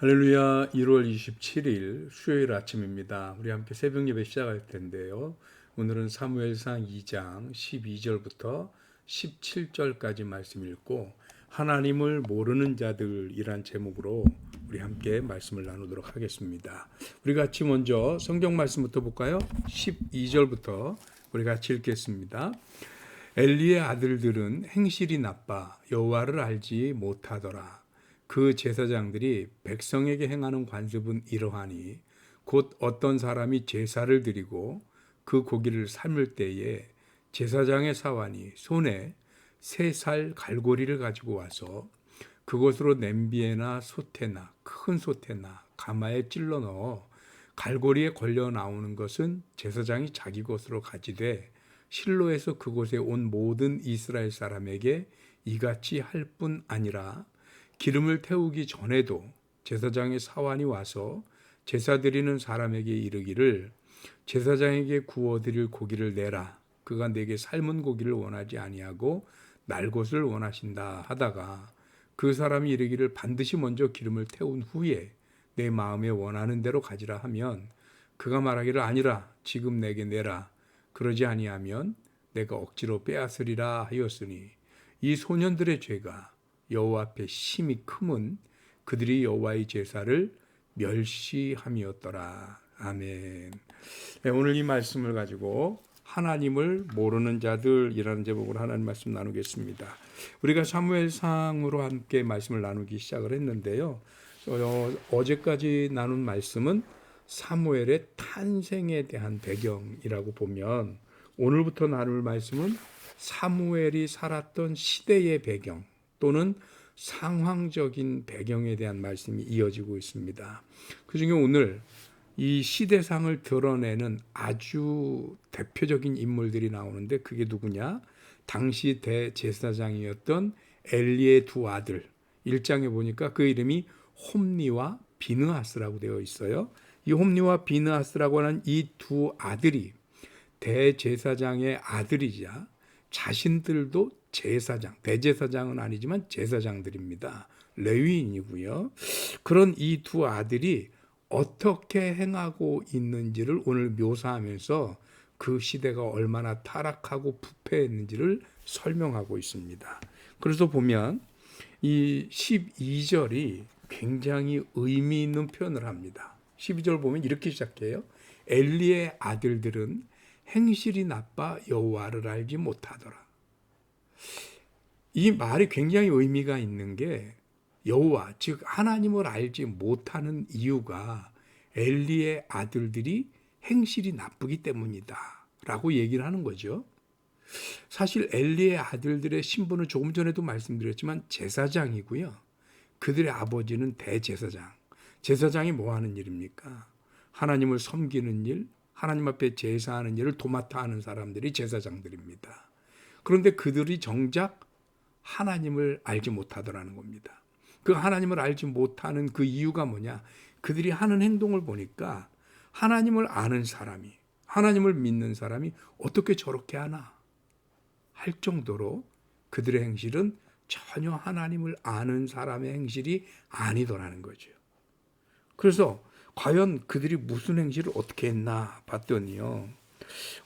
할렐루야. 1월 27일 수요일 아침입니다. 우리 함께 새벽 예배 시작할 텐데요. 오늘은 사무엘상 2장 12절부터 17절까지 말씀 읽고 하나님을 모르는 자들이란 제목으로 우리 함께 말씀을 나누도록 하겠습니다. 우리 같이 먼저 성경 말씀부터 볼까요? 12절부터 우리 같이 읽겠습니다. 엘리의 아들들은 행실이 나빠 여호와를 알지 못하더라. 그 제사장들이 백성에게 행하는 관습은 이러하니 곧 어떤 사람이 제사를 드리고 그 고기를 삶을 때에 제사장의 사환이 손에 3살 갈고리를 가지고 와서 그것으로 냄비에나 솥에나 큰 솥에나 가마에 찔러 넣어 갈고리에 걸려 나오는 것은 제사장이 자기 것으로 가지되 실로에서 그곳에 온 모든 이스라엘 사람에게 이같이 할 뿐 아니라 기름을 태우기 전에도 제사장의 사환이 와서 제사 드리는 사람에게 이르기를 제사장에게 구워드릴 고기를 내라. 그가 내게 삶은 고기를 원하지 아니하고 날 것을 원하신다 하다가 그 사람이 이르기를 반드시 먼저 기름을 태운 후에 내 마음에 원하는 대로 가지라 하면 그가 말하기를 아니라 지금 내게 내라. 그러지 아니하면 내가 억지로 빼앗으리라 하였으니 이 소년들의 죄가 여호와 앞에 심히 크면 그들이 여호와의 제사를 멸시함이었더라. 아멘. 네, 오늘 이 말씀을 가지고 하나님을 모르는 자들이라는 제목으로 하나님 말씀 나누겠습니다. 우리가 사무엘상으로 함께 말씀을 나누기 시작을 했는데요. 어제까지 나눈 말씀은 사무엘의 탄생에 대한 배경이라고 보면 오늘부터 나눌 말씀은 사무엘이 살았던 시대의 배경 또는 상황적인 배경에 대한 말씀이 이어지고 있습니다. 그중에 오늘 이 시대상을 드러내는 아주 대표적인 인물들이 나오는데 그게 누구냐? 당시 대제사장이었던 엘리의 두 아들. 1장에 보니까 그 이름이 홈니와 비느하스라고 되어 있어요. 이 홈니와 비느하스라고 하는 이 두 아들이 대제사장의 아들이자 자신들도 제사장, 대제사장은 아니지만 제사장들입니다. 레위인이고요. 그런 이 두 아들이 어떻게 행하고 있는지를 오늘 묘사하면서 그 시대가 얼마나 타락하고 부패했는지를 설명하고 있습니다. 그래서 보면 이 12절이 굉장히 의미 있는 표현을 합니다. 12절 보면 이렇게 시작해요. 엘리의 아들들은 행실이 나빠 여호와를 알지 못하더라. 이 말이 굉장히 의미가 있는 게 여호와 즉 하나님을 알지 못하는 이유가 엘리의 아들들이 행실이 나쁘기 때문이다 라고 얘기를 하는 거죠. 사실 엘리의 아들들의 신분은 조금 전에도 말씀드렸지만 제사장이고요. 그들의 아버지는 대제사장. 제사장이 뭐 하는 일입니까? 하나님을 섬기는 일, 하나님 앞에 제사하는 일을 도맡아 하는 사람들이 제사장들입니다. 그런데 그들이 정작 하나님을 알지 못하더라는 겁니다. 그 하나님을 알지 못하는 그 이유가 뭐냐? 그들이 하는 행동을 보니까 하나님을 아는 사람이, 하나님을 믿는 사람이 어떻게 저렇게 하나 할 정도로 그들의 행실은 전혀 하나님을 아는 사람의 행실이 아니더라는 거죠. 그래서 과연 그들이 무슨 행실을 어떻게 했나 봤더니요.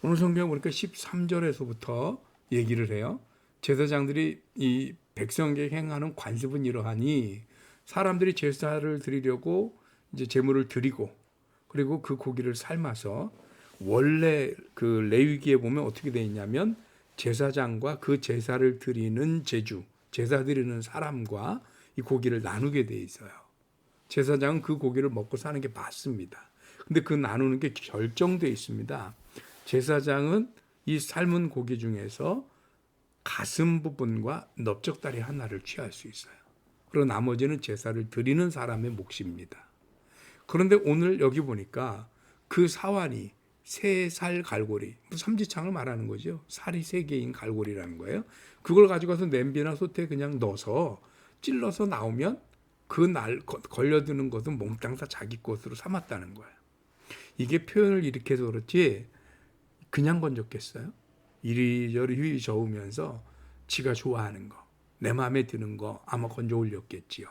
오늘 성경 보니까 13절에서부터 얘기를 해요. 제사장들이 이 백성에게 행하는 관습은 이러하니 사람들이 제사를 드리려고 이제 제물을 드리고 그리고 그 고기를 삶아서 원래 그 레위기에 보면 어떻게 되어 있냐면 제사장과 그 제사를 드리는 제주, 제사 드리는 사람과 이 고기를 나누게 되어 있어요. 제사장은 그 고기를 먹고 사는 게 맞습니다. 근데 그 나누는 게 결정되어 있습니다. 제사장은 이 삶은 고기 중에서 가슴 부분과 넓적다리 하나를 취할 수 있어요. 그리고 나머지는 제사를 드리는 사람의 몫입니다. 그런데 오늘 여기 보니까 그 사환이 3살 갈고리, 삼지창을 말하는 거죠. 살이 3개인 갈고리라는 거예요. 그걸 가지고 가서 냄비나 솥에 그냥 넣어서 찔러서 나오면 그 날 걸려드는 것은 몽땅 다 자기 것으로 삼았다는 거예요. 이게 표현을 이렇게 해서 그렇지 그냥 건졌겠어요? 이리저리 저으면서 지가 좋아하는 거, 내 마음에 드는 거 아마 건져 올렸겠지요.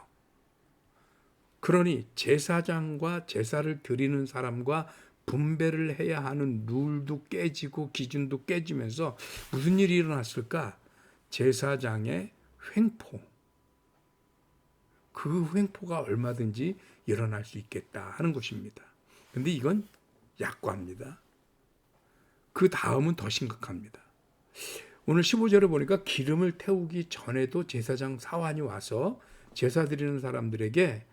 그러니 제사장과 제사를 드리는 사람과 분배를 해야 하는 룰도 깨지고 기준도 깨지면서 무슨 일이 일어났을까? 제사장의 횡포. 그 횡포가 얼마든지 일어날 수 있겠다 하는 것입니다. 근데 이건 약과입니다. 그 다음은 더 심각합니다. 오늘 15절에 보니까 기름을 태우기 전에도 제사장 사환이 와서 제사 드리는 사람들에게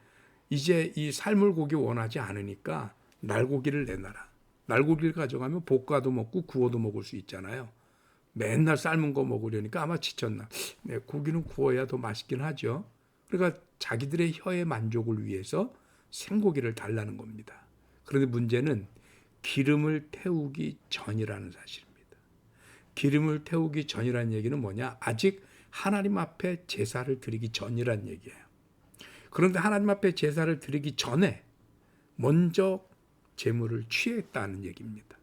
이제 이 삶을 고기 원하지 않으니까 날고기를 내놔라. 날고기를 가져가면 볶아도 먹고 구워도 먹을 수 있잖아요. 맨날 삶은 거 먹으려니까 아마 지쳤나. 네, 고기는 구워야 더 맛있긴 하죠. 그러니까 자기들의 혀의 만족을 위해서 생고기를 달라는 겁니다. 그런데 문제는 기름을 태우기 전이라는 사실입니다. 기름을 태우기 전이라는 얘기는 뭐냐? 아직 하나님 앞에 제사를 드리기 전이란 얘기예요. 그런데 하나님 앞에 제사를 드리기 전에 먼저 제물을 취했다는 얘기입니다.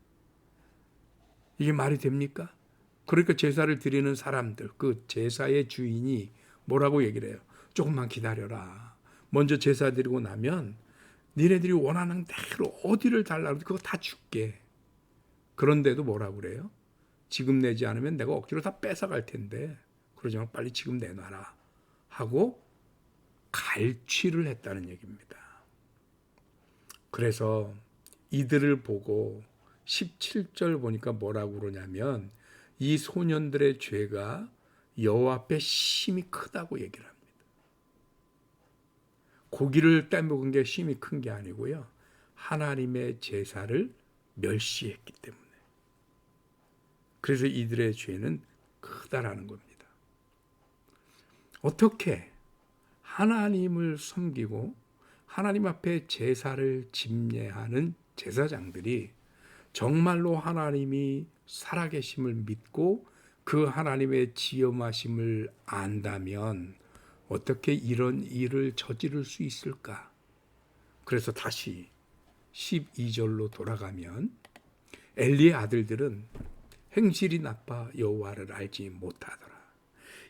이게 말이 됩니까? 그러니까 제사를 드리는 사람들, 그 제사의 주인이 뭐라고 얘기를 해요? 조금만 기다려라. 먼저 제사 드리고 나면 니네들이 원하는 대로 어디를 달라고 그거 다 줄게. 그런데도 뭐라고 그래요? 지금 내지 않으면 내가 억지로 다 뺏어갈 텐데 그러지만 빨리 지금 내놔라 하고 갈취를 했다는 얘기입니다. 그래서 이들을 보고 17절 보니까 뭐라고 그러냐면 이 소년들의 죄가 여호와 앞에 심히 크다고 얘기를 합니다. 고기를 떼먹은 게 심히 큰 게 아니고요. 하나님의 제사를 멸시했기 때문에. 그래서 이들의 죄는 크다라는 겁니다. 어떻게 하나님을 섬기고 하나님 앞에 제사를 집례하는 제사장들이 정말로 하나님이 살아계심을 믿고 그 하나님의 지엄하심을 안다면 어떻게 이런 일을 저지를 수 있을까? 그래서 다시 12절로 돌아가면 엘리의 아들들은 행실이 나빠 여호와를 알지 못하더라.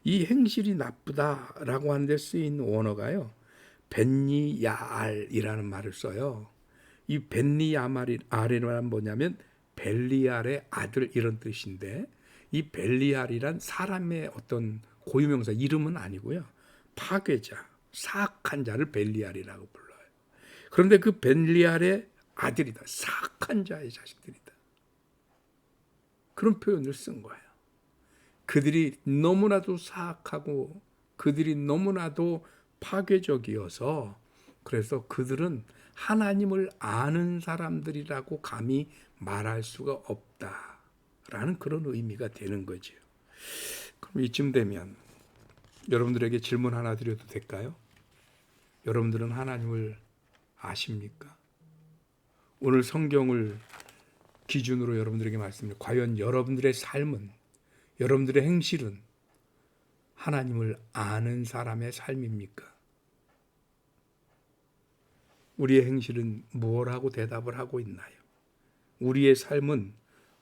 이 행실이 나쁘다라고 하는 데 쓰인 원어가요. 벤니야알이라는 말을 써요. 이 벤니야알이란 뭐냐면 벨리알의 아들 이런 뜻인데 이 벨리알이란 사람의 어떤 고유명사 이름은 아니고요. 파괴자, 사악한 자를 벨리알이라고 불러요. 그런데 그 벨리알의 아들이다. 사악한 자의 자식들이다. 그런 표현을 쓴 거예요. 그들이 너무나도 사악하고 그들이 너무나도 파괴적이어서 그래서 그들은 하나님을 아는 사람들이라고 감히 말할 수가 없다라는 그런 의미가 되는 거죠. 그럼 이쯤 되면 여러분들에게 질문 하나 드려도 될까요? 여러분들은 하나님을 아십니까? 오늘 성경을 기준으로 여러분들에게 말씀드립니다. 과연 여러분들의 삶은, 여러분들의 행실은 하나님을 아는 사람의 삶입니까? 우리의 행실은 뭐라고 대답을 하고 있나요? 우리의 삶은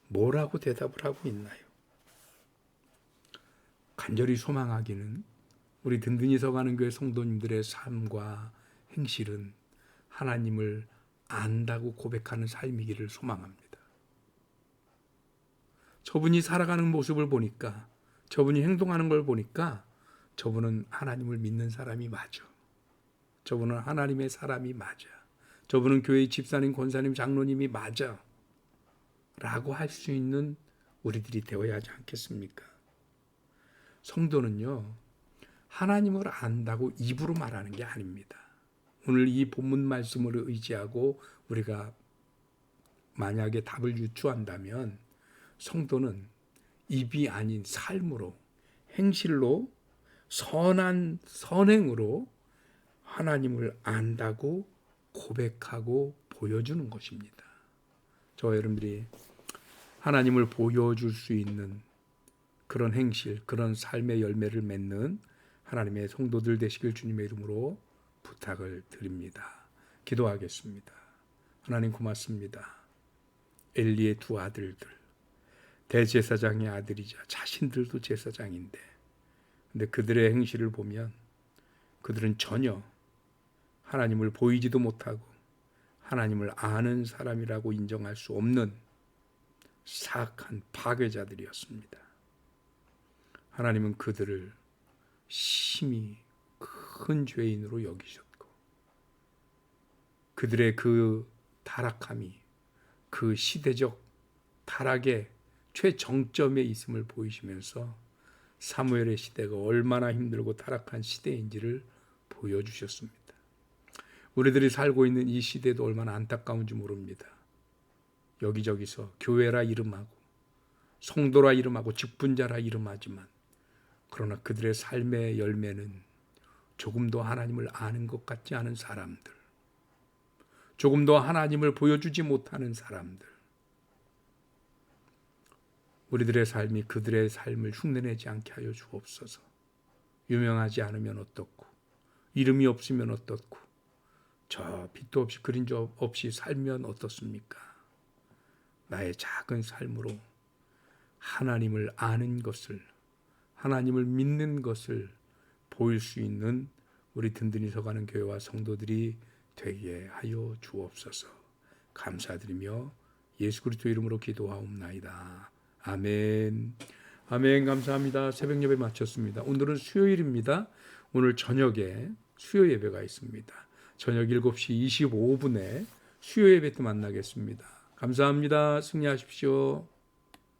뭐라고 대답을 하고 있나요? 간절히 소망하기는 우리 든든히 서가는 교회 성도님들의 삶과 행실은 하나님을 안다고 고백하는 삶이기를 소망합니다. 저분이 살아가는 모습을 보니까, 저분이 행동하는 걸 보니까 저분은 하나님을 믿는 사람이 맞아. 저분은 하나님의 사람이 맞아. 저분은 교회의 집사님, 권사님, 장로님이 맞아. 라고 할 수 있는 우리들이 되어야 하지 않겠습니까? 성도는요, 하나님을 안다고 입으로 말하는 게 아닙니다. 오늘 이 본문 말씀을 의지하고 우리가 만약에 답을 유추한다면 성도는 입이 아닌 삶으로, 행실로, 선한 선행으로 하나님을 안다고 고백하고 보여주는 것입니다. 저와 여러분들이 하나님을 보여줄 수 있는 그런 행실, 그런 삶의 열매를 맺는 하나님의 성도들 되시길 주님의 이름으로 부탁을 드립니다. 기도하겠습니다. 하나님 고맙습니다. 엘리의 두 아들들, 대제사장의 아들이자 자신들도 제사장인데 근데 그들의 행실을 보면 그들은 전혀 하나님을 보이지도 못하고 하나님을 아는 사람이라고 인정할 수 없는 사악한 파괴자들이었습니다. 하나님은 그들을 심히 큰 죄인으로 여기셨고 그들의 그 타락함이 그 시대적 타락의 최정점에 있음을 보이시면서 사무엘의 시대가 얼마나 힘들고 타락한 시대인지를 보여주셨습니다. 우리들이 살고 있는 이 시대도 얼마나 안타까운지 모릅니다. 여기저기서 교회라 이름하고 성도라 이름하고 직분자라 이름하지만 그러나 그들의 삶의 열매는 조금도 하나님을 아는 것 같지 않은 사람들, 조금도 하나님을 보여주지 못하는 사람들, 우리들의 삶이 그들의 삶을 흉내내지 않게 하여 주옵소서. 유명하지 않으면 어떻고 이름이 없으면 어떻고 저 빛도 없이 그림자 없이 살면 어떻습니까? 나의 작은 삶으로 하나님을 아는 것을, 하나님을 믿는 것을 보일 수 있는 우리 든든히 서가는 교회와 성도들이 되게 하여 주옵소서. 감사드리며 예수 그리스도 이름으로 기도하옵나이다. 아멘. 아멘. 감사합니다. 새벽 예배 마쳤습니다. 오늘은 수요일입니다. 오늘 저녁에 수요 예배가 있습니다. 저녁 7시 25분에 수요 예배 때 만나겠습니다. 감사합니다. 승리하십시오.